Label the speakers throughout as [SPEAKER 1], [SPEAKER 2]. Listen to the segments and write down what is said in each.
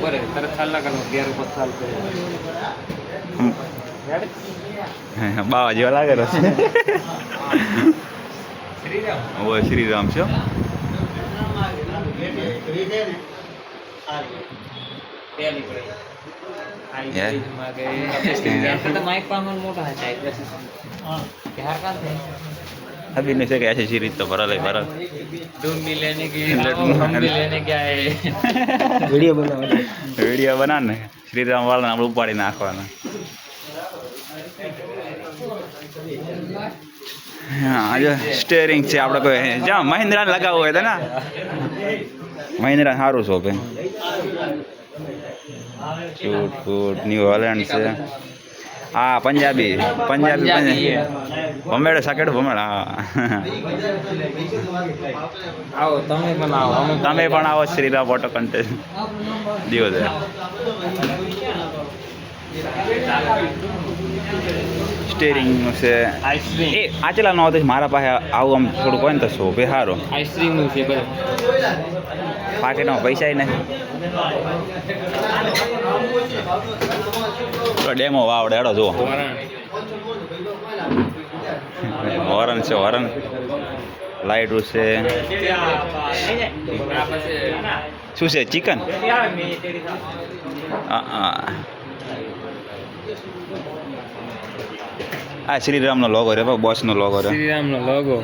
[SPEAKER 1] ऊपर है तरह साल लगा लो 11 साल पे
[SPEAKER 2] બાવા જેવા લાગેલો છે
[SPEAKER 1] श्री राम
[SPEAKER 2] ઓય શ્રીરામ છે
[SPEAKER 1] पहली पड़े आई
[SPEAKER 2] यार।
[SPEAKER 1] में गए श्री राम तो माइक पामन मोटा है चाहिए हां बिहार का थे
[SPEAKER 2] अभी नहीं से कैसे सीरीज तो भरा ले भरा
[SPEAKER 1] तुम भी लेने के हम भी लेने के आए
[SPEAKER 2] वीडियो बना ने श्रीराम वाला આપણે ઉપાડી નાખવાના હા જો સ્ટીયરિંગ છે આપણે કોઈ જ્યાં મહિન્દ્રા લગાવવું હોય તો ના મહિન્દ્રા સારું શોપે શૂટ ફૂટ ન્યૂ હોલેન્ડ છે હા પંજાબી ભમેડે સાકેડ ભમેડ હા
[SPEAKER 1] आओ તમે પણ આવો અમે
[SPEAKER 2] તમે પણ આવો શ્રીરામ ફોટો કન્ટેસ્ટ દિયો છે સ્ટીયરિંગ છે
[SPEAKER 1] આઈસ્ક્રીમ
[SPEAKER 2] એ આચલા ન હોતો મારા પાસે આવું આમ થોડુંક હોય ને તો શોભે સારો
[SPEAKER 1] આઈસ્ક્રીમ નું છે બરાબર
[SPEAKER 2] પાકેટમાં પૈસા ને ડેમો વાવડે હેડો જુઓ હોરન છે હોરન લાઇટ છે શું છે ચિકન આ શ્રીરામનો લોગો રે બોસનો લોગો રે
[SPEAKER 1] श्री राम નો લોગો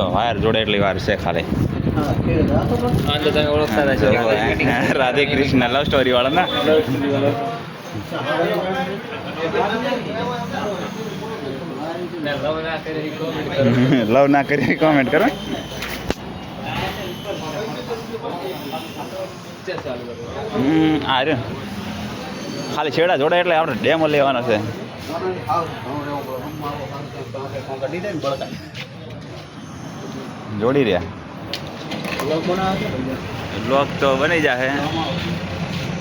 [SPEAKER 2] વાયર જોડે એટલી વાર છે ખાલી રાધે કૃષ્ણ લવ સ્ટોરી વાળા ના લવ ના કરી કોમેન્ટ કરો આ રે ખાલી છેડા જોડે એટલે આપણે ડેમો લેવાનો છે જોડી રહ્યા બ્લોગ તો બની જશે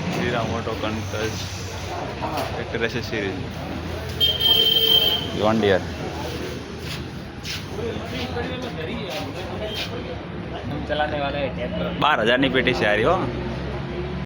[SPEAKER 2] શ્રીરામ મોટો કન્ટસ એક્ટ્રેસ સિરીઝ જોન ડિયર
[SPEAKER 1] हम चलाने वाले हैं
[SPEAKER 2] 12,000 ની પેટી છે યાર હો